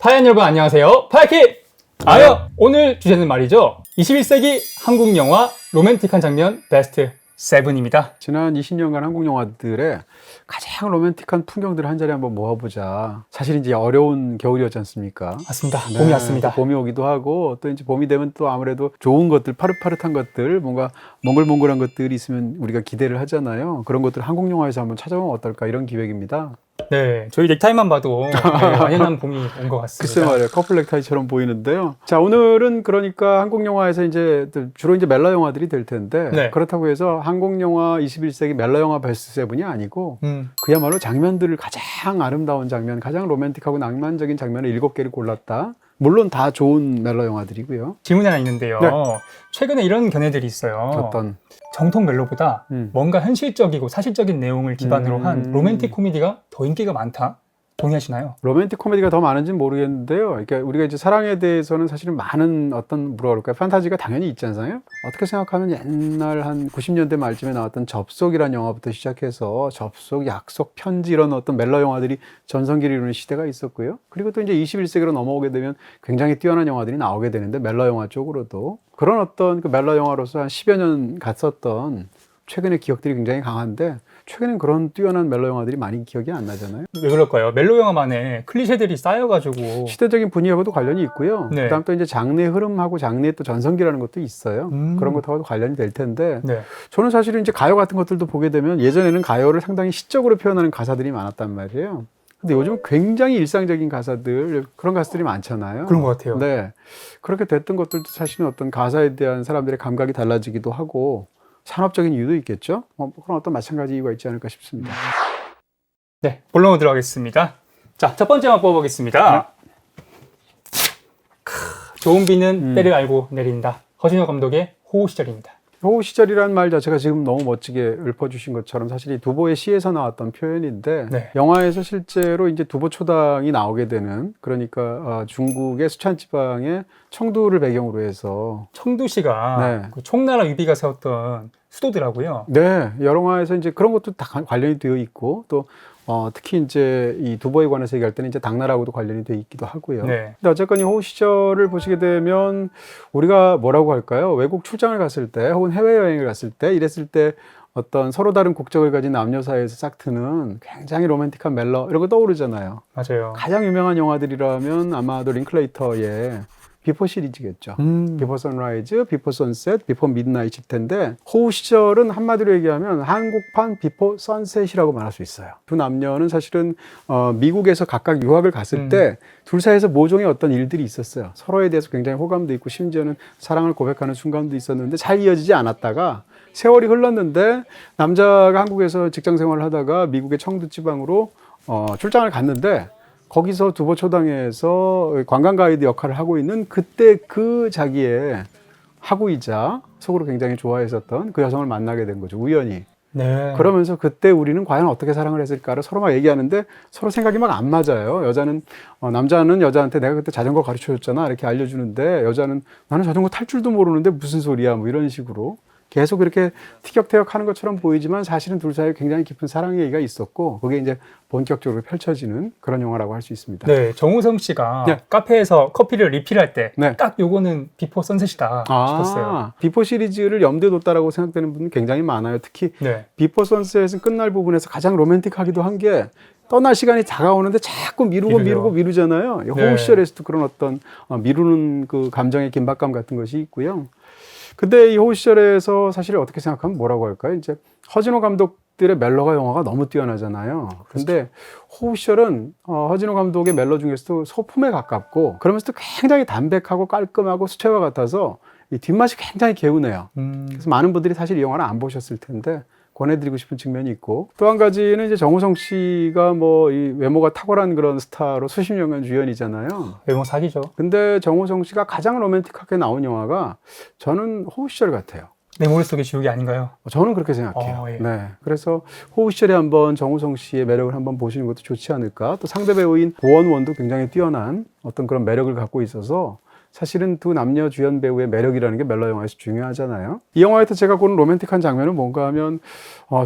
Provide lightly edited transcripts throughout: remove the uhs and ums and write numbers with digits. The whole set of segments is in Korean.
파이언 여러분 안녕하세요. 파이키! 오늘 주제는 말이죠. 21세기 한국 영화 로맨틱한 장면 베스트 7입니다. 지난 20년간 한국 영화들의 가장 로맨틱한 풍경들을 한 자리에 한번 모아보자. 사실 이제 어려운 겨울이었지 않습니까? 맞습니다. 봄이 왔습니다. 봄이 오기도 하고 또 이제 봄이 되면 또 아무래도 좋은 것들, 파릇파릇한 것들, 뭔가 몽글몽글한 것들이 있으면 우리가 기대를 하잖아요. 그런 것들 한국 영화에서 한번 찾아보면 어떨까 이런 기획입니다. 네, 저희 넥타이만 봐도 완연한 봄이 온 것 같습니다. 글쎄 말이에요. 커플 넥타이처럼 보이는데요. 자, 오늘은 그러니까 한국 영화에서 이제 주로 이제 멜로 영화들이 될 텐데 네. 그렇다고 해서 한국 영화 21세기 멜로 영화 베스트 7이 아니고 그야말로 장면들을 가장 아름다운 장면, 가장 로맨틱하고 낭만적인 장면을 7개를 골랐다. 물론 다 좋은 멜로 영화들이고요. 질문이 하나 있는데요. 네. 최근에 이런 견해들이 있어요. 어떤 정통 멜로보다 뭔가 현실적이고 사실적인 내용을 기반으로 한 로맨틱 코미디가 더 인기가 많다. 동의하시나요? 로맨틱 코미디가 더 많은지는 모르겠는데요. 그러니까 우리가 이제 사랑에 대해서는 사실은 많은 어떤 뭐라 그럴까요? 판타지가 당연히 있잖아요. 어떻게 생각하면 옛날 한 90년대 말쯤에 나왔던 접속이라는 영화부터 시작해서 접속, 약속, 편지 이런 어떤 멜로 영화들이 전성기를 이루는 시대가 있었고요. 그리고 또 이제 21세기로 넘어오게 되면 굉장히 뛰어난 영화들이 나오게 되는데 멜로 영화 쪽으로도 그런 어떤 그 멜로 영화로서 한 10여 년 갔었던 최근의 기억들이 굉장히 강한데 최근엔 그런 뛰어난 멜로 영화들이 많이 기억이 안 나잖아요. 왜 그럴까요? 멜로 영화만의 클리셰들이 쌓여가지고 시대적인 분위기하고도 관련이 있고요. 네. 그다음 또 이제 장르 흐름하고 장르의 또 전성기라는 것도 있어요. 그런 것하고도 관련이 될 텐데 네. 저는 사실은 이제 가요 같은 것들도 보게 되면 예전에는 가요를 상당히 시적으로 표현하는 가사들이 많았단 말이에요. 근데 요즘은 굉장히 일상적인 가사들, 그런 가사들이 많잖아요. 그런 것 같아요. 네. 그렇게 됐던 것들도 사실은 어떤 가사에 대한 사람들의 감각이 달라지기도 하고 산업적인 이유도 있겠죠. 그런 어떤 마찬가지 이유가 있지 않을까 싶습니다. 네, 본론으로 들어가겠습니다. 자, 첫 번째만 뽑아보겠습니다. 좋은 비는 때를 알고 내린다. 허준호 감독의 호우 시절입니다. 호우 시절이라는 말 자체가 지금 너무 멋지게 읊어주신 것처럼 사실 이 두보의 시에서 나왔던 표현인데 네. 영화에서 실제로 이제 두보 초당이 나오게 되는 그러니까 중국의 수찬 지방의 청두를 배경으로 해서 청두시가 네. 그 총나라 유비가 세웠던 수도더라고요. 네, 여러 영화에서 이제 그런 것도 다 관련이 되어 있고 또 특히 이제 이 두보에 관해서 얘기할 때는 이제 당나라하고도 관련이 되어 있기도 하고요. 네. 근데 어쨌건 이 호우 시절을 보시게 되면 우리가 뭐라고 할까요? 외국 출장을 갔을 때 혹은 해외여행을 갔을 때 이랬을 때 어떤 서로 다른 국적을 가진 남녀 사이에서 짝트는 굉장히 로맨틱한 멜로 이런 거 떠오르잖아요. 맞아요. 가장 유명한 영화들이라면 아마도 링클레이터의 비포 시리즈겠죠. 비포 선라이즈, 비포 선셋, 비포 미드나잇일 텐데 호우 시절은 한마디로 얘기하면 한국판 비포 선셋이라고 말할 수 있어요. 두 남녀는 사실은 미국에서 각각 유학을 갔을 때 둘 사이에서 모종의 어떤 일들이 있었어요. 서로에 대해서 굉장히 호감도 있고 심지어는 사랑을 고백하는 순간도 있었는데 잘 이어지지 않았다가 세월이 흘렀는데 남자가 한국에서 직장 생활을 하다가 미국의 청두 지방으로 출장을 갔는데 거기서 두보 초당에서 관광 가이드 역할을 하고 있는 그때 그 자기의 하구이자 속으로 굉장히 좋아했었던 그 여성을 만나게 된 거죠. 우연히. 네. 그러면서 그때 우리는 과연 어떻게 사랑을 했을까를 서로 막 얘기하는데 서로 생각이 막 안 맞아요. 여자는 남자는 여자한테 내가 그때 자전거 가르쳐줬잖아 이렇게 알려주는데 여자는 나는 자전거 탈 줄도 모르는데 무슨 소리야 뭐 이런 식으로 계속 이렇게 티격태격 하는 것처럼 보이지만 사실은 둘 사이에 굉장히 깊은 사랑 얘기가 있었고 그게 이제 본격적으로 펼쳐지는 그런 영화라고 할 수 있습니다. 네, 정우성 씨가 네. 카페에서 커피를 리필할 때 딱 네. 요거는 비포 선셋이다 싶었어요. 비포 시리즈를 염두에 뒀다라고 생각되는 분은 굉장히 많아요. 특히 네. 비포 선셋은 끝날 부분에서 가장 로맨틱하기도 한 게 떠날 시간이 다가오는데 자꾸 미루잖아요. 네. 호우 시절에서도 그런 어떤 미루는 그 감정의 긴박감 같은 것이 있고요. 근데 이 호우 시절에서 사실 어떻게 생각하면 뭐라고 할까요? 이제 허진호 감독들의 멜로가 영화가 너무 뛰어나잖아요. 근데 호우 시절은 허진호 감독의 멜로 중에서도 소품에 가깝고 그러면서도 굉장히 담백하고 깔끔하고 수채화 같아서 이 뒷맛이 굉장히 개운해요. 그래서 많은 분들이 사실 이 영화를 안 보셨을 텐데 권해드리고 싶은 측면이 있고 또 한 가지는 이제 정우성 씨가 뭐 이 외모가 탁월한 그런 스타로 수십 년간 주연이잖아요. 외모 사기죠. 근데 정우성 씨가 가장 로맨틱하게 나온 영화가 저는 호우 시절 같아요. 내 머릿속의 지옥이 아닌가요? 저는 그렇게 생각해요. 예. 네. 그래서 호우 시절에 한번 정우성 씨의 매력을 한번 보시는 것도 좋지 않을까. 또 상대 배우인 고원원도 굉장히 뛰어난 어떤 그런 매력을 갖고 있어서 사실은 두 남녀 주연 배우의 매력이라는 게 멜로 영화에서 중요하잖아요. 이 영화에서 제가 보는 로맨틱한 장면은 뭔가 하면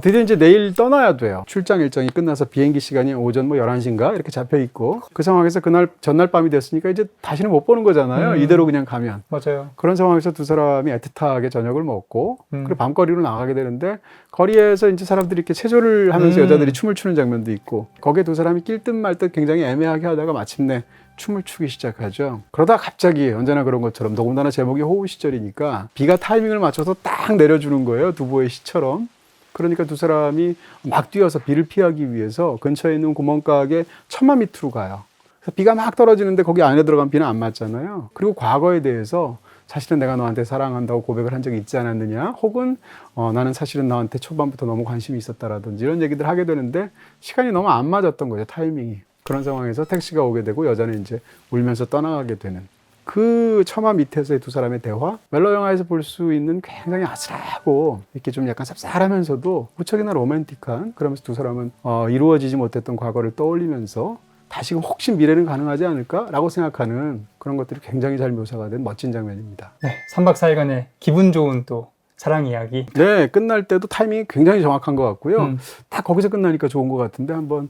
드디어 이제 내일 떠나야 돼요. 출장 일정이 끝나서 비행기 시간이 오전 11시인가 이렇게 잡혀 있고 그 상황에서 그날 전날 밤이 됐으니까 이제 다시는 못 보는 거잖아요. 이대로 그냥 가면. 맞아요. 그런 상황에서 두 사람이 애틋하게 저녁을 먹고 그리고 밤거리로 나가게 되는데 거리에서 이제 사람들이 이렇게 체조를 하면서 여자들이 춤을 추는 장면도 있고 거기에 두 사람이 낄 듯 말 듯 굉장히 애매하게 하다가 마침내 춤을 추기 시작하죠. 그러다 갑자기 언제나 그런 것처럼 더군다나 제목이 호우 시절이니까 비가 타이밍을 맞춰서 딱 내려주는 거예요. 두보의 시처럼. 그러니까 두 사람이 막 뛰어서 비를 피하기 위해서 근처에 있는 구멍가게 천마 밑으로 가요. 그래서 비가 막 떨어지는데 거기 안에 들어간 비는 안 맞잖아요. 그리고 과거에 대해서 사실은 내가 너한테 사랑한다고 고백을 한 적이 있지 않았느냐 혹은 나는 사실은 너한테 초반부터 너무 관심이 있었다라든지 이런 얘기들 하게 되는데 시간이 너무 안 맞았던 거죠. 타이밍이. 그런 상황에서 택시가 오게 되고 여자는 이제 울면서 떠나가게 되는 그 처마 밑에서의 두 사람의 대화, 멜로 영화에서 볼 수 있는 굉장히 아슬하고 이렇게 좀 약간 쌉쌀하면서도 무척이나 로맨틱한, 그러면서 두 사람은 이루어지지 못했던 과거를 떠올리면서 다시금 혹시 미래는 가능하지 않을까라고 생각하는 그런 것들이 굉장히 잘 묘사가 된 멋진 장면입니다. 네, 3박 4일간의 기분 좋은 또 사랑 이야기. 네, 끝날 때도 타이밍이 굉장히 정확한 것 같고요. 딱 거기서 끝나니까 좋은 것 같은데 한번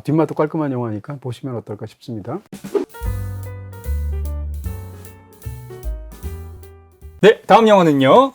뒷맛도 깔끔한 영화니까 보시면 어떨까 싶습니다. 네, 다음 영화는요.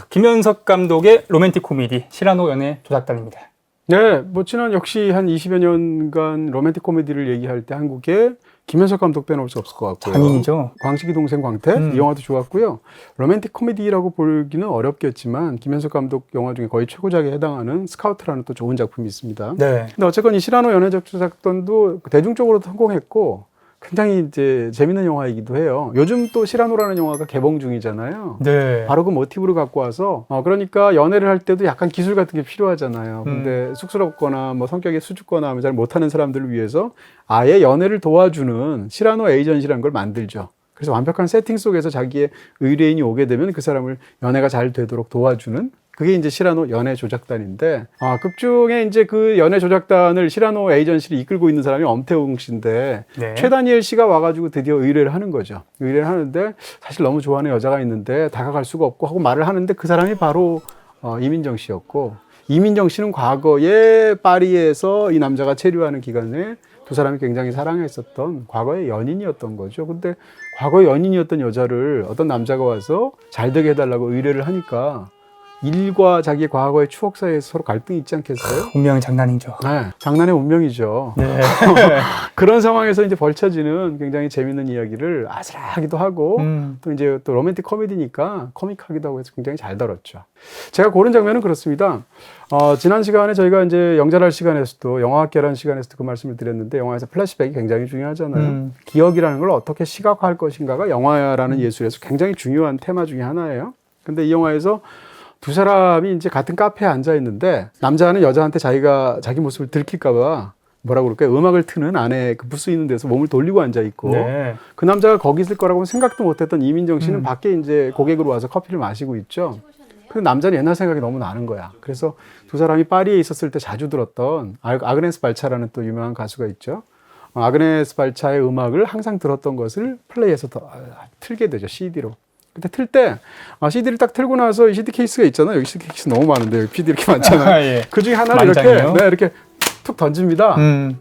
김현석 감독의 로맨틱 코미디 시라노 연애 조작단입니다. 네, 뭐 지난 역시 한 20여 년간 로맨틱 코미디를 얘기할 때 한국에 김현석 감독 빼놓을 수 없을 것 같고요. 장인이죠. 광식이 동생 광태 이 영화도 좋았고요. 로맨틱 코미디라고 보기는 어렵겠지만 김현석 감독 영화 중에 거의 최고작에 해당하는 스카우트라는 또 좋은 작품이 있습니다. 네. 근데 어쨌건 이 시라노 연애적 조작단도 대중적으로도 성공했고 굉장히 이제 재밌는 영화이기도 해요. 요즘 또 시라노라는 영화가 개봉 중이잖아요. 네. 바로 그 모티브를 갖고 와서 그러니까 연애를 할 때도 약간 기술 같은 게 필요하잖아요. 근데 쑥스럽거나 뭐 성격이 수줍거나 하면 잘 못하는 사람들을 위해서 아예 연애를 도와주는 시라노 에이전시라는 걸 만들죠. 그래서 완벽한 세팅 속에서 자기의 의뢰인이 오게 되면 그 사람을 연애가 잘 되도록 도와주는, 그게 이제 시라노 연애 조작단인데, 극중에 이제 그 연애 조작단을 시라노 에이전시를 이끌고 있는 사람이 엄태웅 씨인데, 네. 최다니엘 씨가 와가지고 드디어 의뢰를 하는 거죠. 의뢰를 하는데, 사실 너무 좋아하는 여자가 있는데, 다가갈 수가 없고 하고 말을 하는데, 그 사람이 바로, 이민정 씨였고, 이민정 씨는 과거에 파리에서 이 남자가 체류하는 기간에 두 사람이 굉장히 사랑했었던 과거의 연인이었던 거죠. 근데 과거의 연인이었던 여자를 어떤 남자가 와서 잘 되게 해달라고 의뢰를 하니까, 일과 자기의 과거의 추억 사이에서 서로 갈등이 있지 않겠어요? 운명이 장난이죠. 네, 장난의 운명이죠. 네. 그런 상황에서 이제 벌쳐지는 굉장히 재밌는 이야기를 아슬하기도 하고 또 이제 또 로맨틱 코미디니까 코믹하기도 하고 해서 굉장히 잘 다뤘죠. 제가 고른 장면은 그렇습니다. 지난 시간에 저희가 이제 영잘할 시간에서도 영화학개론 시간에서도 그 말씀을 드렸는데, 영화에서 플래시백이 굉장히 중요하잖아요. 기억이라는 걸 어떻게 시각화할 것인가가 영화라는 예술에서 굉장히 중요한 테마 중에 하나예요. 근데 이 영화에서 두 사람이 이제 같은 카페에 앉아 있는데, 남자는 여자한테 자기 모습을 들킬까봐 뭐라고 그럴까요? 음악을 트는 안에 그 부스 있는 데서 몸을 돌리고 앉아 있고, 네. 그 남자가 거기 있을 거라고는 생각도 못했던 이민정 씨는 밖에 이제 고객으로 와서 커피를 마시고 있죠. 그 남자는 옛날 생각이 너무 나는 거야. 그래서 두 사람이 파리에 있었을 때 자주 들었던 아그네스 발차라는 또 유명한 가수가 있죠. 아그네스 발차의 음악을 항상 들었던 것을 플레이해서 틀게 되죠, CD로. 근데 틀 때 CD를 딱 틀고 나서 이 CD 케이스가 있잖아요. 여기 CD 케이스 너무 많은데 여기 CD 이렇게 많잖아요. 예. 그 중에 하나를 만장이요? 이렇게 툭 던집니다.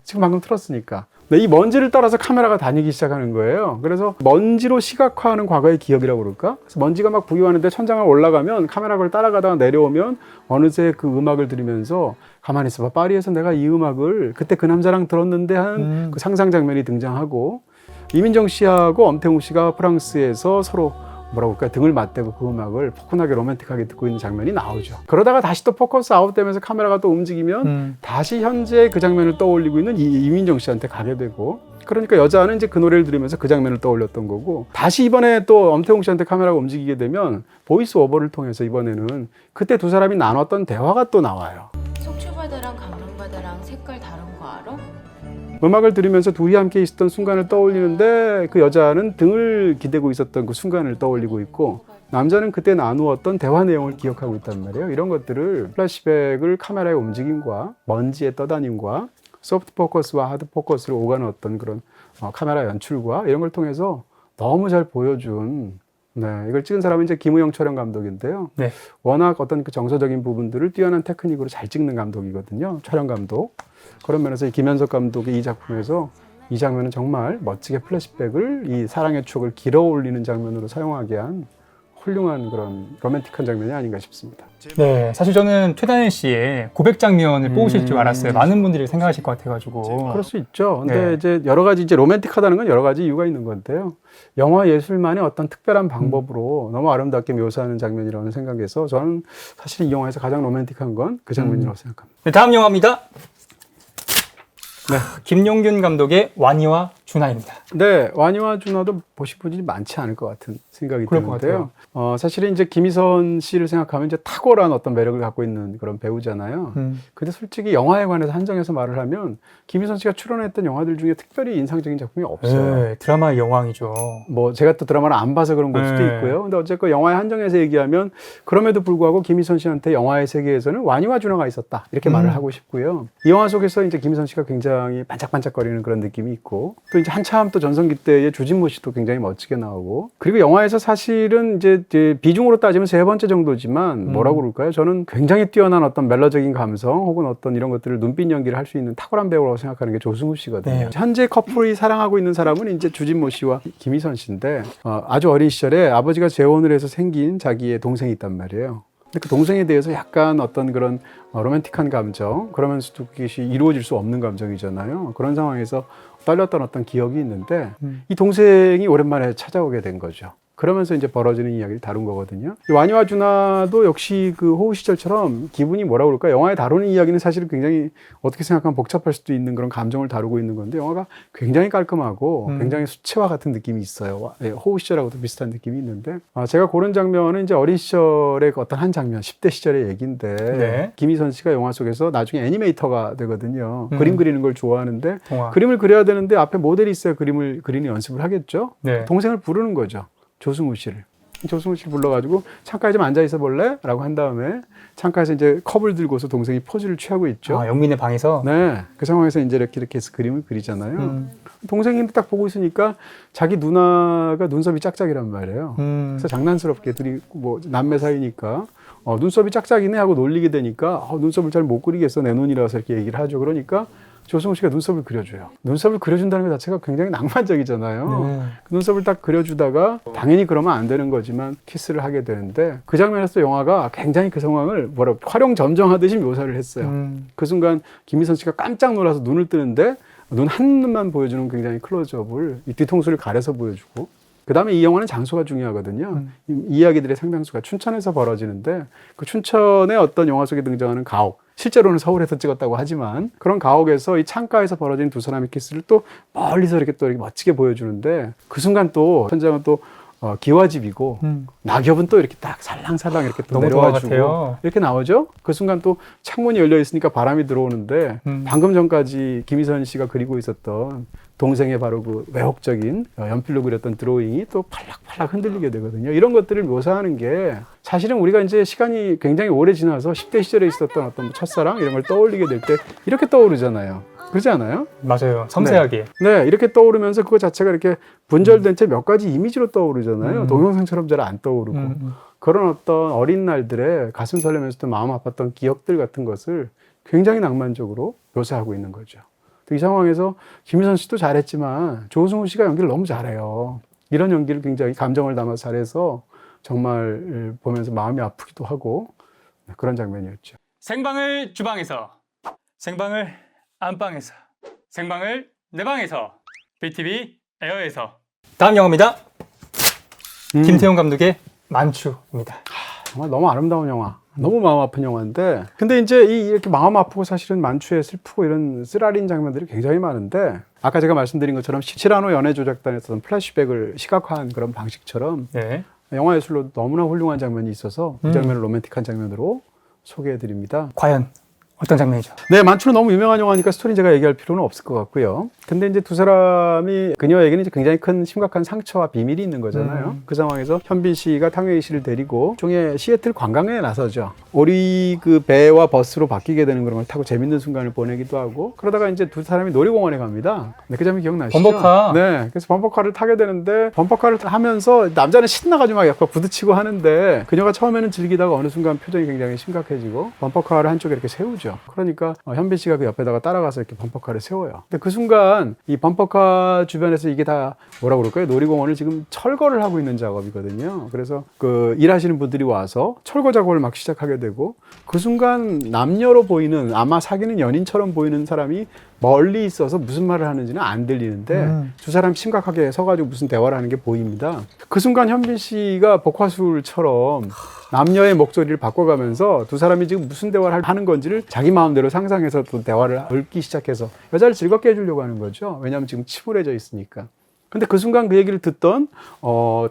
지금 방금 틀었으니까. 네, 이 먼지를 따라서 카메라가 다니기 시작하는 거예요. 그래서 먼지로 시각화하는 과거의 기억이라고 그럴까? 그래서 먼지가 막 부유하는데 천장을 올라가면 카메라가 그걸 따라가다가 내려오면 어느새 그 음악을 들으면서 가만히 있어봐, 파리에서 내가 이 음악을 그때 그 남자랑 들었는데 하는 그 상상 장면이 등장하고, 이민정 씨하고 엄태웅 씨가 프랑스에서 서로 뭐라고 할까요? 등을 맞대고 그 음악을 포근하게 로맨틱하게 듣고 있는 장면이 나오죠. 그러다가 다시 또 포커스 아웃되면서 카메라가 또 움직이면 다시 현재 그 장면을 떠올리고 있는 이민정 씨한테 가게 되고, 그러니까 여자는 이제 그 노래를 들으면서 그 장면을 떠올렸던 거고, 다시 이번에 또 엄태웅 씨한테 카메라가 움직이게 되면 보이스 오버를 통해서 이번에는 그때 두 사람이 나눴던 대화가 또 나와요. 속초바다랑 강릉바다랑 색깔 다른 거 알아? 음악을 들으면서 둘이 함께 있었던 순간을 떠올리는데, 그 여자는 등을 기대고 있었던 그 순간을 떠올리고 있고, 남자는 그때 나누었던 대화 내용을 기억하고 있단 말이에요. 이런 것들을 플래시백을 카메라의 움직임과 먼지의 떠다님과 소프트 포커스와 하드 포커스로 오가는 어떤 그런 카메라 연출과 이런 걸 통해서 너무 잘 보여준 이걸 찍은 사람은 이제 김우영 촬영 감독인데요. 네. 워낙 어떤 그 정서적인 부분들을 뛰어난 테크닉으로 잘 찍는 감독이거든요. 촬영 감독. 그런 면에서 이 김현석 감독의 이 작품에서 이 장면은 정말 멋지게 플래시백을 이 사랑의 추억을 길어 올리는 장면으로 사용하게 한 훌륭한 그런 로맨틱한 장면이 아닌가 싶습니다. 네, 사실 저는 최다현 씨의 고백 장면을 뽑으실 줄 알았어요. 많은 분들이 생각하실 것 같아가지고. 그럴 수 있죠. 근데 네. 이제 여러 가지 이제 로맨틱하다는 건 여러 가지 이유가 있는 건데요. 영화 예술만의 어떤 특별한 방법으로 너무 아름답게 묘사하는 장면이라는 생각에서 저는 사실 이 영화에서 가장 로맨틱한 건 그 장면이라고 생각합니다. 네, 다음 영화입니다. 네, 김용균 감독의 와니와 준하입니다. 네, 와니와 준하도 보실 분이 많지 않을 것 같은 생각이 그럴 것 드는데요. 사실은 이제 김희선 씨를 생각하면 이제 탁월한 어떤 매력을 갖고 있는 그런 배우잖아요. 근데 솔직히 영화에 관해서 한정해서 말을 하면 김희선 씨가 출연했던 영화들 중에 특별히 인상적인 작품이 없어요. 네, 드라마의 여왕이죠. 뭐 제가 또 드라마를 안 봐서 그런 걸 수도 네. 있고요. 근데 어쨌건 영화에 한정해서 얘기하면 그럼에도 불구하고 김희선 씨한테 영화의 세계에서는 와니와 준하가 있었다 이렇게 말을 하고 싶고요. 이 영화 속에서 이제 김희선 씨가 굉장히 반짝반짝거리는 그런 느낌이 있고 또 이제 한참 또 전성기 때의 주진모 씨도 굉장히 멋지게 나오고 그리고 영화에서 사실은 이제 비중으로 따지면 세 번째 정도지만 뭐라고 그럴까요? 저는 굉장히 뛰어난 어떤 멜로적인 감성 혹은 어떤 이런 것들을 눈빛 연기를 할 수 있는 탁월한 배우라고 생각하는 게 조승우 씨거든요. 네. 현재 커플이 사랑하고 있는 사람은 이제 주진모 씨와 김희선 씨인데 아주 어린 시절에 아버지가 재혼을 해서 생긴 자기의 동생이 있단 말이에요. 근데 그 동생에 대해서 약간 어떤 그런 로맨틱한 감정 그러면서도 그것이 이루어질 수 없는 감정이잖아요. 그런 상황에서 딸렸던 어떤 기억이 있는데 이 동생이 오랜만에 찾아오게 된 거죠. 그러면서 이제 벌어지는 이야기를 다룬 거거든요. 이 와니와 준하도 역시 그 호우 시절처럼 기분이 뭐라고 그럴까? 영화에 다루는 이야기는 사실 굉장히 어떻게 생각하면 복잡할 수도 있는 그런 감정을 다루고 있는 건데 영화가 굉장히 깔끔하고 굉장히 수채화 같은 느낌이 있어요. 호우 시절하고도 비슷한 느낌이 있는데 제가 고른 장면은 이제 어린 시절의 어떤 한 장면, 10대 시절의 얘기인데 네. 김희선 씨가 영화 속에서 나중에 애니메이터가 되거든요. 그림 그리는 걸 좋아하는데 동화. 그림을 그려야 되는데 앞에 모델이 있어야 그림을 그리는 연습을 하겠죠. 네. 동생을 부르는 거죠. 조승우 씨를. 조승우 씨를 불러가지고 창가에 좀 앉아 있어 볼래? 라고 한 다음에 창가에서 이제 컵을 들고서 동생이 포즈를 취하고 있죠. 아, 영민의 방에서. 네. 그 상황에서 이제 이렇게 해서 그림을 그리잖아요. 동생이 딱 보고 있으니까 자기 누나가 눈썹이 짝짝이란 말이에요. 그래서 장난스럽게 둘이 뭐 남매 사이니까 눈썹이 짝짝이네 하고 놀리게 되니까 눈썹을 잘 못 그리겠어 내 눈이라서 이렇게 얘기를 하죠. 그러니까 조승우 씨가 눈썹을 그려줘요. 눈썹을 그려준다는 것 자체가 굉장히 낭만적이잖아요. 네. 그 눈썹을 딱 그려주다가 당연히 그러면 안 되는 거지만 키스를 하게 되는데 그 장면에서 영화가 굉장히 그 상황을 활용점정하듯이 묘사를 했어요. 그 순간 김희선 씨가 깜짝 놀라서 눈을 뜨는데 눈 한 눈만 보여주는 굉장히 클로즈업을 이 뒤통수를 가려서 보여주고 그 다음에 이 영화는 장소가 중요하거든요. 이 이야기들의 상당수가 춘천에서 벌어지는데 그 춘천의 어떤 영화 속에 등장하는 가옥 실제로는 서울에서 찍었다고 하지만 그런 가옥에서 이 창가에서 벌어진 두 사람의 키스를 또 멀리서 이렇게 또 이렇게 멋지게 보여주는데 그 순간 또 현장은 또 기와집이고 낙엽은 또 이렇게 딱 살랑살랑 이렇게 또 너무 동화 내려와주고 같아요. 이렇게 나오죠. 그 순간 또 창문이 열려 있으니까 바람이 들어오는데 방금 전까지 김희선 씨가 그리고 있었던 동생의 바로 그 외혹적인 연필로 그렸던 드로잉이 또 팔락팔락 흔들리게 되거든요. 이런 것들을 묘사하는 게 사실은 우리가 이제 시간이 굉장히 오래 지나서 10대 시절에 있었던 어떤 첫사랑 이런 걸 떠올리게 될 때 이렇게 떠오르잖아요. 그렇지 않아요? 맞아요. 섬세하게. 네, 이렇게 떠오르면서 그거 자체가 이렇게 분절된 채 몇 가지 이미지로 떠오르잖아요. 동영상처럼 잘 안 떠오르고. 그런 어떤 어린 날들의 가슴 설레면서도 마음 아팠던 기억들 같은 것을 굉장히 낭만적으로 묘사하고 있는 거죠. 이 상황에서 김희선 씨도 잘했지만 조승우 씨가 연기를 너무 잘해요. 이런 연기를 굉장히 감정을 담아 잘해서 정말 보면서 마음이 아프기도 하고 그런 장면이었죠. 생방을 주방에서, 생방을 안방에서, 생방을 내 방에서, BTV 에어에서. 다음 영화입니다. 김태용 감독의 만추입니다. 정말 너무 아름다운 영화. 너무 마음 아픈 영화인데 근데 이제 이렇게 마음 아프고 사실은 만추에 슬프고 이런 쓰라린 장면들이 굉장히 많은데 아까 제가 말씀드린 것처럼 시라노 연애조작단에서 플래시백을 시각화한 그런 방식처럼 네. 영화 예술로 너무나 훌륭한 장면이 있어서 그 장면을 로맨틱한 장면으로 소개해드립니다. 과연 어떤 장면이죠? 네, 만추는 너무 유명한 영화니까 스토리는 제가 얘기할 필요는 없을 것 같고요. 근데 이제 두 사람이 그녀에게는 이제 굉장히 큰 심각한 상처와 비밀이 있는 거잖아요. 그 상황에서 현빈 씨가 탕웨이 씨를 데리고 종의 시애틀 관광에 나서죠. 오리 그 배와 버스로 바뀌게 되는 그런 걸 타고 재밌는 순간을 보내기도 하고 그러다가 이제 두 사람이 놀이공원에 갑니다. 네, 그 장면 기억나시죠? 범퍼카. 네, 그래서 범퍼카를 타게 되는데 범퍼카를 하면서 남자는 신나가지고 막 약간 부딪히고 하는데 그녀가 처음에는 즐기다가 어느 순간 표정이 굉장히 심각해지고 범퍼카를 한쪽에 이렇게 세우죠. 그러니까 현빈 씨가 그 옆에다가 따라가서 이렇게 범퍼카를 세워요. 근데 그 순간 이 범퍼카 주변에서 이게 다 뭐라고 그럴까요? 놀이공원을 지금 철거를 하고 있는 작업이거든요. 그래서 그 일하시는 분들이 와서 철거 작업을 막 시작하게 되고 그 순간 남녀로 보이는 아마 사귀는 연인처럼 보이는 사람이 멀리 있어서 무슨 말을 하는지는 안 들리는데 두 사람 심각하게 서가지고 무슨 대화를 하는 게 보입니다. 그 순간 현빈 씨가 복화술처럼 남녀의 목소리를 바꿔가면서 두 사람이 지금 무슨 대화를 하는 건지를 자기 마음대로 상상해서 또 대화를 얽기 시작해서 여자를 즐겁게 해주려고 하는 거죠. 왜냐하면 지금 침울해져 있으니까. 근데 그 순간 그 얘기를 듣던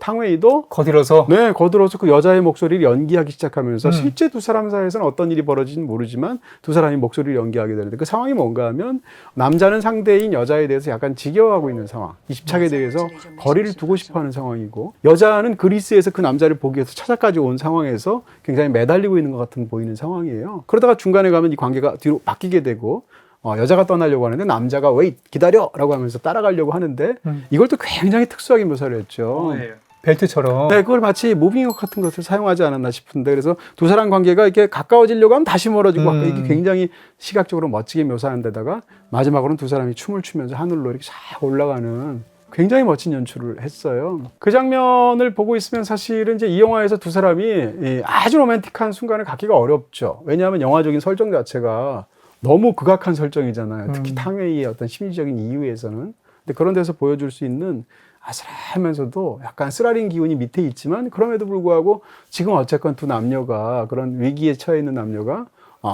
탕웨이도 거들어서 네, 거들어서 그 여자의 목소리를 연기하기 시작하면서 실제 두 사람 사이에서는 어떤 일이 벌어지는지 모르지만 두 사람이 목소리를 연기하게 되는데 그 상황이 뭔가 하면 남자는 상대인 여자에 대해서 약간 지겨워하고 있는 상황, 이 집착에 대해서 거리를 두고 싶어하는 상황이고 여자는 그리스에서 그 남자를 보기 위해서 찾아까지 온 상황에서 굉장히 매달리고 있는 것 같은 보이는 상황이에요. 그러다가 중간에 가면 이 관계가 뒤로 바뀌게 되고 여자가 떠나려고 하는데 남자가 웨이 기다려 라고 하면서 따라가려고 하는데 이걸 또 굉장히 특수하게 묘사를 했죠. 네. 벨트처럼. 네, 그걸 마치 무빙어 같은 것을 사용하지 않았나 싶은데 그래서 두 사람 관계가 이렇게 가까워지려고 하면 다시 멀어지고 이게 굉장히 시각적으로 멋지게 묘사하는 데다가 마지막으로는 두 사람이 춤을 추면서 하늘로 이렇게 쫙 올라가는 굉장히 멋진 연출을 했어요. 그 장면을 보고 있으면 사실은 이제 이 영화에서 두 사람이 아주 로맨틱한 순간을 갖기가 어렵죠. 왜냐하면 영화적인 설정 자체가 너무 극악한 설정이잖아요. 특히 탕웨이의 어떤 심리적인 이유에서는. 근데 그런 데서 보여줄 수 있는 아슬하면서도 약간 쓰라린 기운이 밑에 있지만 그럼에도 불구하고 지금 어쨌건 두 남녀가 그런 위기에 처해 있는 남녀가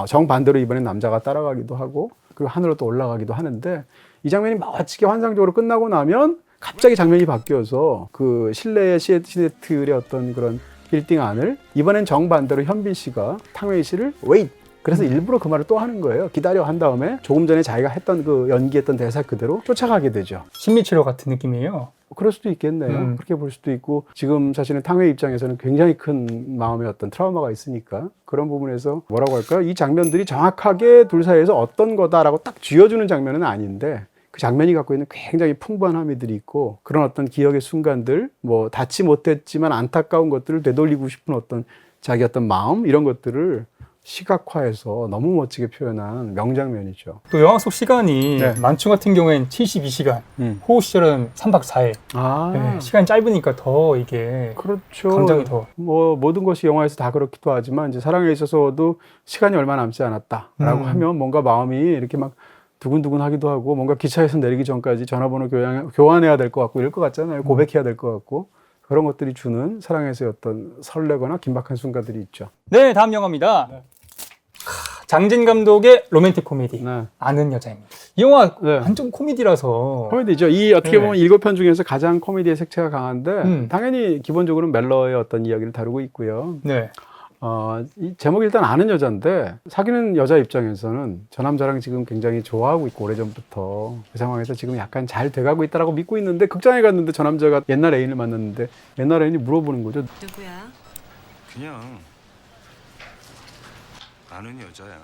정반대로 이번엔 남자가 따라가기도 하고 그리고 하늘로 또 올라가기도 하는데 이 장면이 멋지게 환상적으로 끝나고 나면 갑자기 장면이 바뀌어서 그 실내의 시애틀의 어떤 그런 빌딩 안을 이번엔 정반대로 현빈 씨가 탕웨이 씨를 웨이트 그래서 일부러 그 말을 또 하는 거예요. 기다려 한 다음에 조금 전에 자기가 했던 그 연기했던 대사 그대로 쫓아가게 되죠. 심리치료 같은 느낌이에요. 그럴 수도 있겠네요. 그렇게 볼 수도 있고 지금 사실은 탕웨이 입장에서는 굉장히 큰 마음의 어떤 트라우마가 있으니까 그런 부분에서 뭐라고 할까요? 이 장면들이 정확하게 둘 사이에서 어떤 거다라고 딱 쥐어주는 장면은 아닌데 그 장면이 갖고 있는 굉장히 풍부한 함의들이 있고 그런 어떤 기억의 순간들 뭐 닿지 못했지만 안타까운 것들을 되돌리고 싶은 어떤 자기 어떤 마음 이런 것들을 시각화해서 너무 멋지게 표현한 명장면이죠. 또 영화 속 시간이 네. 만추 같은 경우엔 72시간, 호우 시절은 3박 4일. 네, 시간이 짧으니까 더 이게 그렇죠. 감정이 더. 뭐 모든 것이 영화에서 다 그렇기도 하지만 이제 사랑에 있어서도 시간이 얼마 남지 않았다라고 하면 뭔가 마음이 이렇게 막 두근두근하기도 하고 뭔가 기차에서 내리기 전까지 전화번호 교환해야 될 것 같고 이럴 것 같잖아요. 고백해야 될 것 같고. 그런 것들이 주는 사랑에서의 어떤 설레거나 긴박한 순간들이 있죠. 네, 다음 영화입니다. 장진 감독의 로맨틱 코미디 네. 아는 여자입니다. 이 영화 네. 완전 코미디라서 코미디죠. 이 어떻게 네. 보면 7편 중에서 가장 코미디의 색채가 강한데 당연히 기본적으로 멜러의 어떤 이야기를 다루고 있고요. 네. 이 제목이 일단 아는 여자인데 사귀는 여자 입장에서는 저 남자랑 지금 굉장히 좋아하고 있고 오래전부터 그 상황에서 지금 약간 잘 돼가고 있다라고 믿고 있는데 극장에 갔는데 저 남자가 옛날 애인을 만났는데 옛날 애인이 물어보는 거죠. 누구야? 그냥 아는 여자야.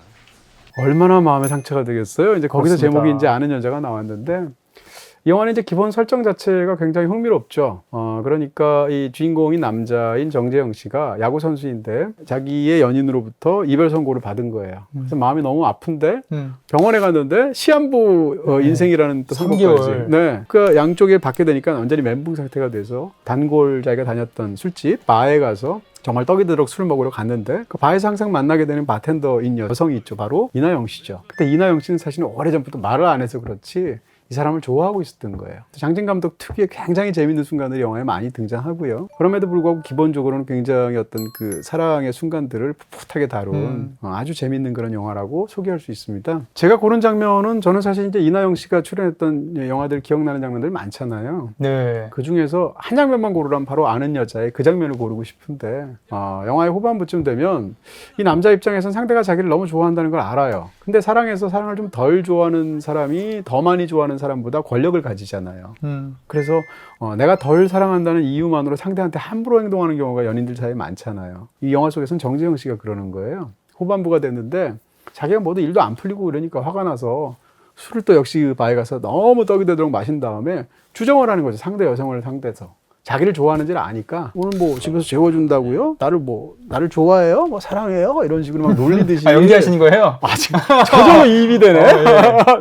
얼마나 마음의 상처가 되겠어요. 이제 거기서 그렇습니다. 제목이 이제 아는 여자가 나왔는데 이 영화는 이제 기본 설정 자체가 굉장히 흥미롭죠. 그러니까 이 주인공인 남자인 정재영 씨가 야구 선수인데 자기의 연인으로부터 이별 선고를 받은 거예요. 그래서 마음이 너무 아픈데 병원에 갔는데 시한부 인생이라는 또 3개월. 선고까지. 네. 그 양쪽에 받게 되니까 완전히 멘붕 상태가 돼서 단골 자기가 다녔던 술집 바에 가서 정말 떡이 들도록 술을 먹으러 갔는데 그 바에서 항상 만나게 되는 바텐더인 여성이 있죠. 바로 이나영 씨죠. 그때 이나영 씨는 사실은 오래전부터 말을 안 해서 그렇지 이 이 사람을 좋아하고 있었던 거예요. 장진 감독 특유의 굉장히 재밌는 순간들이 영화에 많이 등장하고요. 그럼에도 불구하고 기본적으로는 굉장히 어떤 그 사랑의 순간들을 풋풋하게 다룬 아주 재밌는 그런 영화라고 소개할 수 있습니다. 제가 고른 장면은 저는 사실 이제 이나영 씨가 출연했던 영화들 기억나는 장면들이 많잖아요. 네. 그 중에서 한 장면만 고르라면 바로 아는 여자의 그 장면을 고르고 싶은데 영화의 후반부쯤 되면 이 남자 입장에서는 상대가 자기를 너무 좋아한다는 걸 알아요. 근데 사랑에서 사랑을 좀 덜 좋아하는 사람이 더 많이 좋아하는 사람보다 권력을 가지잖아요. 그래서 내가 덜 사랑한다는 이유만으로 상대한테 함부로 행동하는 경우가 연인들 사이에 많잖아요. 이 영화 속에서는 정재영 씨가 그러는 거예요. 후반부가 됐는데 자기가 뭐도 일도 안 풀리고 그러니까 화가 나서 술을 또 역시 그 바에 가서 너무 떡이 되도록 마신 다음에 주정을 하는 거죠. 상대 여성을 상대해서. 자기를 좋아하는지를 아니까 오늘 뭐 집에서 재워준다고요? 나를 좋아해요? 뭐 사랑해요? 이런 식으로 막 놀리듯이. 연기하시는 거예요? 지금 저절로 이입이 되네.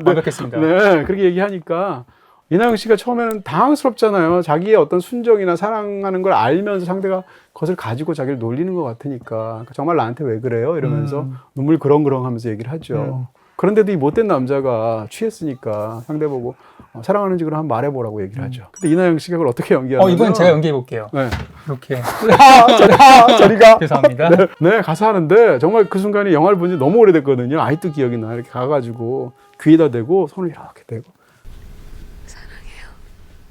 완벽했습니다. 네, 그렇게 얘기하니까 이나영 씨가 처음에는 당황스럽잖아요. 자기의 어떤 순정이나 사랑하는 걸 알면서 상대가 그것을 가지고 자기를 놀리는 것 같으니까 정말 나한테 왜 그래요? 이러면서 눈물 그렁그렁 하면서 얘기를 하죠. 그런데도 이 못된 남자가 취했으니까 상대 보고 사랑하는지 그럼 한번 말해보라고 얘기를 하죠. 근데 이나영 씨가 그걸 어떻게 연기하냐면 이번 제가 연기해 볼게요. 네. 이렇게. 저리가. 죄송합니다. 네, 가서 하는데 정말 그 순간에 영화를 본 지 너무 오래됐거든요. 아직도 기억이 나. 이렇게 가가지고 귀에다 대고 손을 이렇게 대고.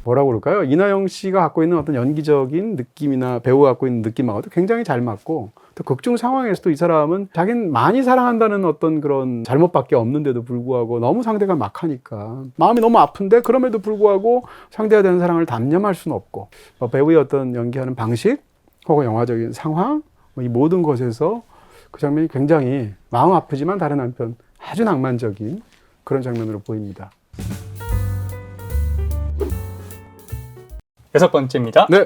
뭐라고 그럴까요? 이나영 씨가 갖고 있는 어떤 연기적인 느낌이나 배우가 갖고 있는 느낌하고도 굉장히 잘 맞고 또 극중 상황에서도 이 사람은 자기는 많이 사랑한다는 어떤 그런 잘못밖에 없는데도 불구하고 너무 상대가 막하니까 마음이 너무 아픈데 그럼에도 불구하고 상대에 대한 사랑을 단념할 수는 없고 배우의 어떤 연기하는 방식 혹은 영화적인 상황 이 모든 것에서 그 장면이 굉장히 마음 아프지만 다른 한편 아주 낭만적인 그런 장면으로 보입니다. 6번째입니다. 네.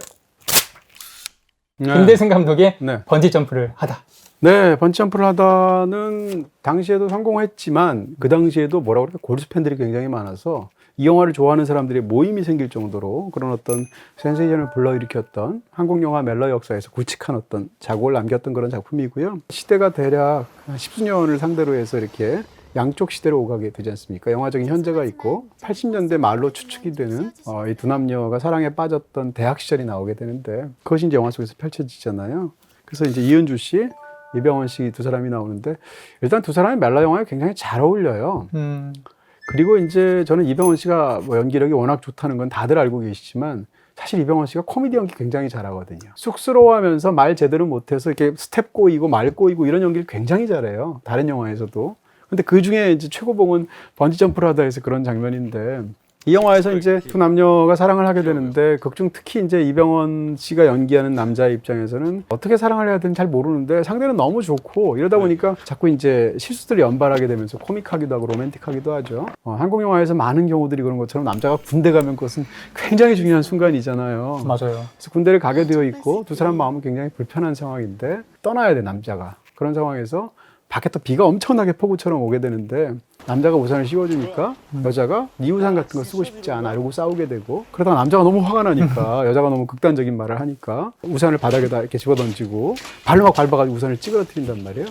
김대승 감독의 네. 번지 점프를 하다. 네, 번지점프를 하다는 당시에도 성공했지만 그 당시에도 뭐라고 그럴까 골수 팬들이 굉장히 많아서 이 영화를 좋아하는 사람들의 모임이 생길 정도로 그런 어떤 센세이션을 불러일으켰던 한국 영화 멜로 역사에서 굵직한 어떤 자국을 남겼던 그런 작품이고요. 시대가 대략 10수년을 상대로 해서 이렇게 양쪽 시대로 오가게 되지 않습니까? 영화적인 현재가 있고 80년대 말로 추측이 되는 이 두 남녀가 사랑에 빠졌던 대학 시절이 나오게 되는데 그것이 이제 영화 속에서 펼쳐지잖아요. 그래서 이제 이은주 씨, 이병헌 씨 두 사람이 나오는데 일단 두 사람이 멜로 영화에 굉장히 잘 어울려요. 그리고 이제 저는 이병헌 씨가 뭐 연기력이 워낙 좋다는 건 다들 알고 계시지만 사실 이병헌 씨가 코미디 연기 굉장히 잘하거든요. 쑥스러워하면서 말 제대로 못해서 이렇게 스텝 꼬이고 말 꼬이고 이런 연기를 굉장히 잘해요. 다른 영화에서도. 근데 그 중에 이제 최고봉은 번지점프를 하다 해서 그런 장면인데 이 영화에서 이제 두 남녀가 사랑을 하게 되는데 극중 특히 이제 이병헌 씨가 연기하는 남자의 입장에서는 어떻게 사랑을 해야 되는지 잘 모르는데 상대는 너무 좋고 이러다 보니까 자꾸 이제 실수들을 연발하게 되면서 코믹하기도 하고 로맨틱하기도 하죠. 한국 영화에서 많은 경우들이 그런 것처럼 남자가 군대 가면 그것은 굉장히 중요한 순간이잖아요. 맞아요. 그래서 군대를 가게 되어 있고 두 사람 마음은 굉장히 불편한 상황인데 떠나야 돼 남자가. 그런 상황에서 밖에 또 비가 엄청나게 폭우처럼 오게 되는데 남자가 우산을 씌워주니까 여자가 네 우산 같은 거 쓰고 싶지 않아 이러고 싸우게 되고 그러다가 남자가 너무 화가 나니까 여자가 너무 극단적인 말을 하니까 우산을 바닥에다 이렇게 집어던지고 발로 막 밟아가지고 우산을 찌그러뜨린단 말이에요.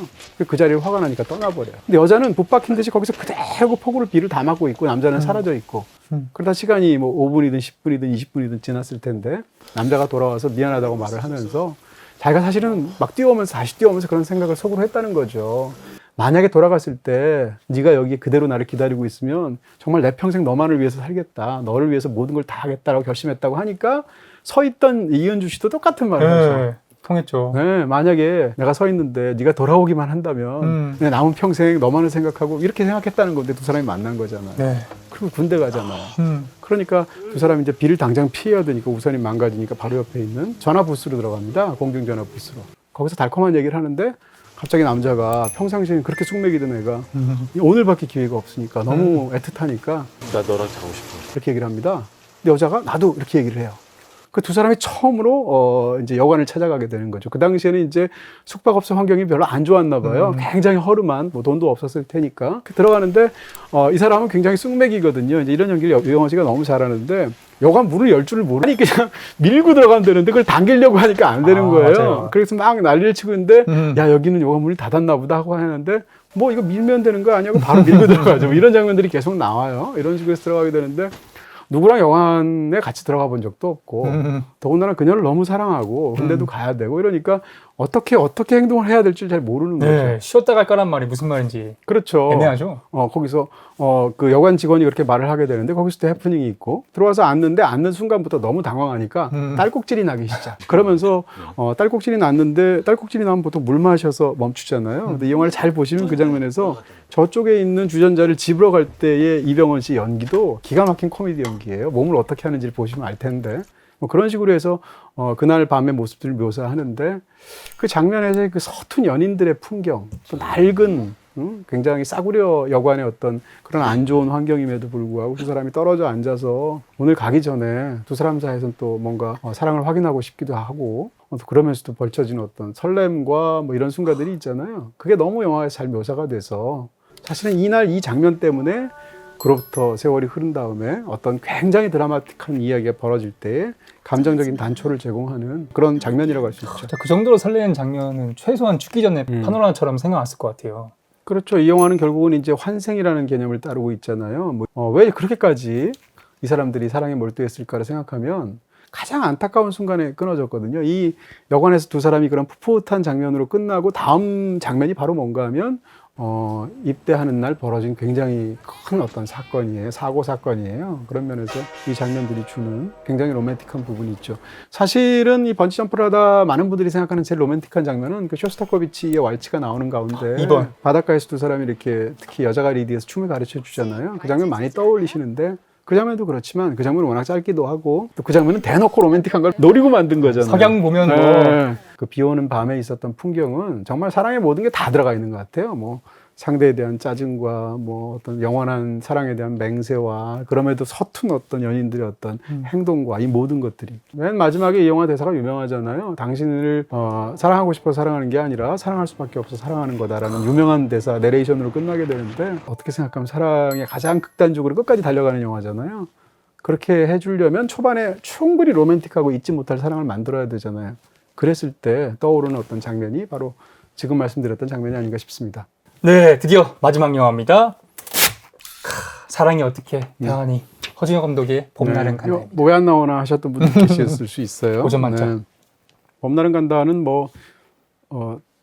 그 자리에 화가 나니까 떠나버려요. 근데 여자는 못 박힌 듯이 거기서 그대로 폭우를 비를 다 맞고 있고 남자는 사라져 있고 그러다 시간이 뭐 5분이든 10분이든 20분이든 지났을 텐데 남자가 돌아와서 미안하다고 말을 하면서 자기가 사실은 막 뛰어오면서 다시 뛰어오면서 그런 생각을 속으로 했다는 거죠. 만약에 돌아갔을 때 네가 여기 그대로 나를 기다리고 있으면 정말 내 평생 너만을 위해서 살겠다. 너를 위해서 모든 걸 다 하겠다라고 결심했다고 하니까 서 있던 이은주 씨도 똑같은 말을 하죠. 통했죠. 네, 만약에 내가 서 있는데 네가 돌아오기만 한다면 내 남은 평생 너만을 생각하고 이렇게 생각했다는 건데 두 사람이 만난 거잖아요. 네. 그리고 군대 가잖아요. 그러니까 두 사람이 이제 비를 당장 피해야 되니까 우산이 망가지니까 바로 옆에 있는 전화 부스로 들어갑니다. 공중전화 부스로. 거기서 달콤한 얘기를 하는데 갑자기 남자가 평상시에 그렇게 숙맥이던 애가 오늘밖에 기회가 없으니까 너무 애틋하니까 나 너랑 자고 싶어. 이렇게 얘기를 합니다. 근데 여자가 나도 이렇게 얘기를 해요. 그 두 사람이 처음으로 이제 여관을 찾아가게 되는 거죠. 그 당시에는 이제 숙박업소 환경이 별로 안 좋았나 봐요. 굉장히 허름한 뭐 돈도 없었을 테니까 들어가는데 이 사람은 굉장히 쑥맥이거든요. 이제 이런 연기를 이병헌 씨가 너무 잘하는데 여관 문을 열 줄을 모르니 그냥 밀고 들어가면 되는데 그걸 당기려고 하니까 안 되는 거예요. 맞아요. 그래서 막 난리를 치고 있는데 야 여기는 여관 문이 닫았나 보다 하고 하는데 뭐 이거 밀면 되는 거 아니냐고 바로 밀고 들어가죠. 뭐 이런 장면들이 계속 나와요. 이런 식으로 해서 들어가게 되는데 누구랑 영화관에 같이 들어가 본 적도 없고 더군다나 그녀를 너무 사랑하고 근데도 가야 되고 이러니까 어떻게 행동을 해야 될지 잘 모르는 거죠. 네, 쉬었다 갈 거란 말이 무슨 말인지 그렇죠. 애매하죠. 거기서 그 여관 직원이 그렇게 말을 하게 되는데 거기서도 해프닝이 있고 들어와서 앉는데 앉는 순간부터 너무 당황하니까 딸꾹질이 나기 시작. 그러면서 딸꾹질이 났는데 딸꾹질이 나면 보통 물 마셔서 멈추잖아요. 근데 이 영화를 잘 보시면 그 장면에서 저쪽에 있는 주전자를 집으러 갈 때의 이병헌 씨 연기도 기가 막힌 코미디 연기예요. 몸을 어떻게 하는지를 보시면 알 텐데 뭐 그런 식으로 해서 그날 밤의 모습들을 묘사하는데 그 장면에서 그 서툰 연인들의 풍경, 또 낡은 굉장히 싸구려 여관의 어떤 그런 안 좋은 환경임에도 불구하고 두 사람이 떨어져 앉아서 오늘 가기 전에 두 사람 사이에서는 또 뭔가 사랑을 확인하고 싶기도 하고 또 그러면서도 벌쳐지는 어떤 설렘과 뭐 이런 순간들이 있잖아요. 그게 너무 영화에서 잘 묘사가 돼서 사실은 이날 이 장면 때문에 그로부터 세월이 흐른 다음에 어떤 굉장히 드라마틱한 이야기가 벌어질 때 감정적인 단초를 제공하는 그런 장면이라고 할 수 있죠. 그 정도로 설레는 장면은 최소한 죽기 전에 파노라마처럼 생각났을 것 같아요. 그렇죠. 이 영화는 결국은 이제 환생이라는 개념을 따르고 있잖아요. 왜 그렇게까지 이 사람들이 사랑에 몰두했을까를 생각하면 가장 안타까운 순간에 끊어졌거든요. 이 여관에서 두 사람이 그런 풋풋한 장면으로 끝나고 다음 장면이 바로 뭔가 하면 입대하는 날 벌어진 굉장히 큰 어떤 사건이에요. 사고 사건이에요. 그런 면에서 이 장면들이 주는 굉장히 로맨틱한 부분이 있죠. 사실은 이 번지 점프를 하다 많은 분들이 생각하는 제일 로맨틱한 장면은 그 쇼스타코비치의 왈츠가 나오는 가운데 2번. 바닷가에서 두 사람이 이렇게 특히 여자가 리드해서 춤을 가르쳐 주잖아요. 그 장면 많이 떠올리시는데 그 장면도 그렇지만 그 장면은 워낙 짧기도 하고 또 그 장면은 대놓고 로맨틱한 걸 노리고 만든 거잖아요. 석양 보면 뭐 네. 그 비 오는 밤에 있었던 풍경은 정말 사랑의 모든 게 다 들어가 있는 것 같아요. 뭐 상대에 대한 짜증과 뭐 어떤 영원한 사랑에 대한 맹세와 그럼에도 서툰 어떤 연인들의 어떤 행동과 이 모든 것들이 맨 마지막에 이 영화 대사가 유명하잖아요. 당신을 사랑하고 싶어서 사랑하는 게 아니라 사랑할 수밖에 없어서 사랑하는 거다라는 유명한 대사 내레이션으로 끝나게 되는데 어떻게 생각하면 사랑에 가장 극단적으로 끝까지 달려가는 영화잖아요. 그렇게 해주려면 초반에 충분히 로맨틱하고 잊지 못할 사랑을 만들어야 되잖아요. 그랬을 때 떠오르는 어떤 장면이 바로 지금 말씀드렸던 장면이 아닌가 싶습니다. 네, 드디어 마지막 영화입니다. 사랑이 어떻게 대하니 허준영 감독의 봄날은 간다. 왜 안 나오나 하셨던 분들 계셨을 수 있어요. 5점 만점. 봄날은 간다는 뭐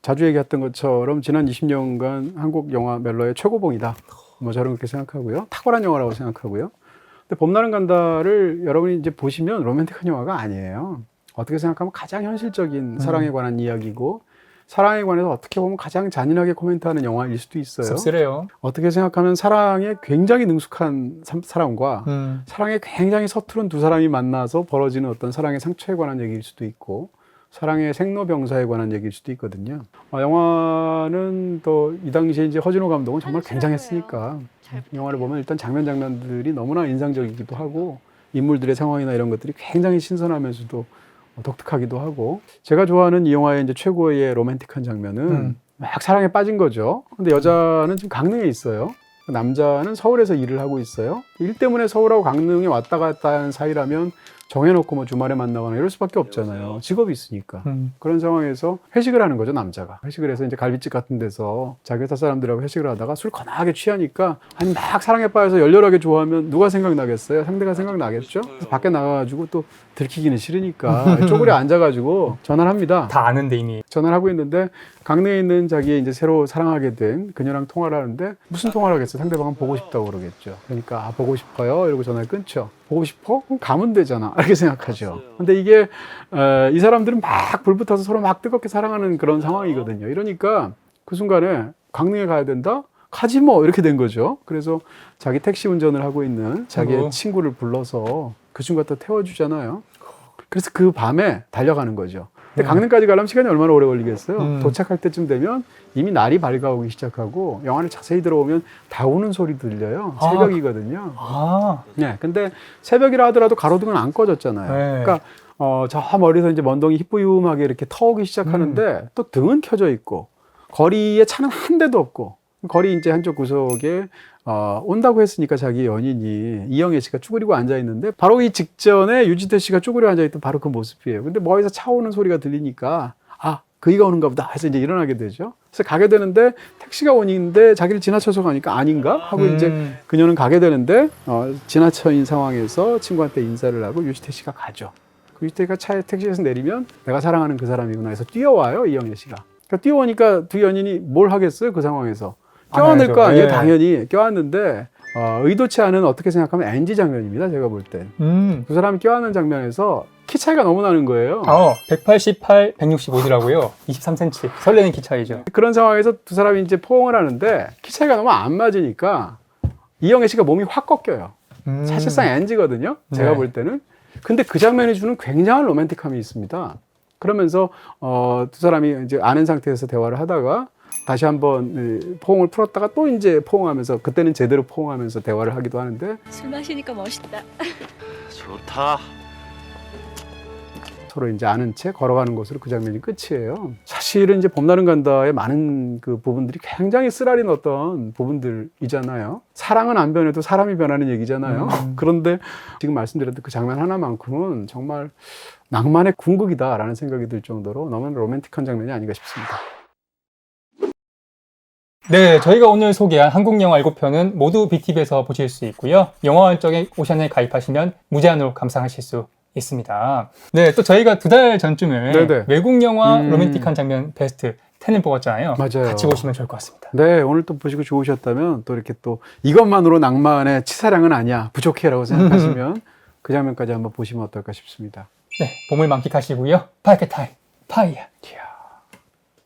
자주 얘기했던 것처럼 지난 20년간 한국 영화 멜로의 최고봉이다. 뭐 저는 그렇게 생각하고요. 탁월한 영화라고 생각하고요. 근데 봄날은 간다를 여러분이 이제 보시면 로맨틱한 영화가 아니에요. 어떻게 생각하면 가장 현실적인 사랑에 관한 이야기고 사랑에 관해서 어떻게 보면 가장 잔인하게 코멘트하는 영화일 수도 있어요. 씁쓸해요. 어떻게 생각하면 사랑에 굉장히 능숙한 사람과 사랑에 굉장히 서투른 두 사람이 만나서 벌어지는 어떤 사랑의 상처에 관한 얘기일 수도 있고 사랑의 생로병사에 관한 얘기일 수도 있거든요. 영화는 또 이 당시에 이제 허진호 감독은 정말 굉장했으니까 영화를 보면 일단 장면들이 너무나 인상적이기도 하고 인물들의 상황이나 이런 것들이 굉장히 신선하면서도 독특하기도 하고 제가 좋아하는 이 영화의 이제 최고의 로맨틱한 장면은 막 사랑에 빠진 거죠. 근데 여자는 지금 강릉에 있어요. 남자는 서울에서 일을 하고 있어요. 일 때문에 서울하고 강릉에 왔다 갔다 하는 사이라면 정해놓고 뭐 주말에 만나거나 이럴 수밖에 없잖아요. 직업이 있으니까. 그런 상황에서 회식을 하는 거죠, 남자가. 회식을 해서 이제 갈비집 같은 데서 자기 회사 사람들하고 회식을 하다가 술 거나하게 취하니까 아니 막 사랑에 빠져서 열렬하게 좋아하면 누가 생각나겠어요? 상대가 생각나겠죠? 그래서 밖에 나가가지고 또 들키기는 싫으니까 쪼그려 앉아가지고 전화를 합니다. 다 아는데 이미. 전화를 하고 있는데 강릉에 있는 자기의 이제 새로 사랑하게 된 그녀랑 통화를 하는데 무슨 통화를 하겠어요? 상대방은 보고 싶다고 그러겠죠. 그러니까 보고 싶어요. 이러고 전화를 끊죠. 보고 싶어? 그럼 가면 되잖아. 이렇게 생각하죠. 근데 이게 이 사람들은 막 불붙어서 서로 막 뜨겁게 사랑하는 그런 상황이거든요. 이러니까 그 순간에 강릉에 가야 된다? 가지 뭐 이렇게 된 거죠. 그래서 자기 택시 운전을 하고 있는 자기의 친구를 불러서 그 친구가 또 태워주잖아요. 그래서 그 밤에 달려가는 거죠. 근데 강릉까지 가려면 시간이 얼마나 오래 걸리겠어요? 도착할 때쯤 되면 이미 날이 밝아오기 시작하고 영화를 자세히 들어보면 다 우는 소리 들려요. 새벽이거든요. 네, 근데 새벽이라 하더라도 가로등은 안 꺼졌잖아요. 네. 그러니까 저 멀리서 이제 먼동이 희뿌유음하게 이렇게 터오기 시작하는데 또 등은 켜져 있고 거리에 차는 한 대도 없고 거리 이제 한쪽 구석에 온다고 했으니까 자기 연인이 이영애 씨가 쭈그리고 앉아 있는데 바로 이 직전에 유지태 씨가 쭈그려 앉아 있던 바로 그 모습이에요. 근데 멀리서 차 오는 소리가 들리니까 그이가 오는가 보다 해서 이제 일어나게 되죠. 그래서 가게 되는데 택시가 오는데 자기를 지나쳐서 가니까 아닌가 하고 이제 그녀는 가게 되는데 지나쳐인 상황에서 친구한테 인사를 하고 유시태 씨가 가죠. 그 유시태가 차에 택시에서 내리면 내가 사랑하는 그 사람이구나 해서 뛰어와요, 이영애 씨가. 그러니까 뛰어오니까 두 연인이 뭘 하겠어요, 그 상황에서. 껴안을 거 아니에요, 네. 당연히. 껴안는데 의도치 않은 어떻게 생각하면 NG 장면입니다, 제가 볼 땐. 두 사람이 껴안는 장면에서 키 차이가 너무 나는 거예요. 188, 165더라고요. 23cm. 설레는 키 차이죠. 그런 상황에서 두 사람이 이제 포옹을 하는데 키 차이가 너무 안 맞으니까 이영애 씨가 몸이 확 꺾여요. 사실상 NG거든요, 제가 네. 볼 때는. 근데 그 장면이 주는 굉장한 로맨틱함이 있습니다. 그러면서 두 사람이 이제 아는 상태에서 대화를 하다가 다시 한번 포옹을 풀었다가 또 이제 포옹하면서 그때는 제대로 포옹하면서 대화를 하기도 하는데 술 마시니까 멋있다. 좋다. 서로 이제 아는 채 걸어가는 것으로 그 장면이 끝이에요. 사실은 이제 봄날은 간다의 많은 그 부분들이 굉장히 쓰라린 어떤 부분들이잖아요. 사랑은 안 변해도 사람이 변하는 얘기잖아요. 그런데 지금 말씀드렸던 그 장면 하나만큼은 정말 낭만의 궁극이다라는 생각이 들 정도로 너무 로맨틱한 장면이 아닌가 싶습니다. 네, 저희가 오늘 소개한 한국 영화 7편은 모두 BTV에서 보실 수 있고요. 영화활정의 오션에 가입하시면 무제한으로 감상하실 수 있습니다. 네, 또 저희가 2달 전쯤에 네네. 외국 영화 로맨틱한 장면 베스트 10을 뽑았잖아요. 맞아요. 같이 보시면 좋을 것 같습니다. 네, 오늘 또 보시고 좋으셨다면 또 이렇게 또 이것만으로 낭만의 치사량은 아니야, 부족해라고 생각하시면 그 장면까지 한번 보시면 어떨까 싶습니다. 네, 봄을 만끽하시고요. 파이크 타임, 파이어. 이야.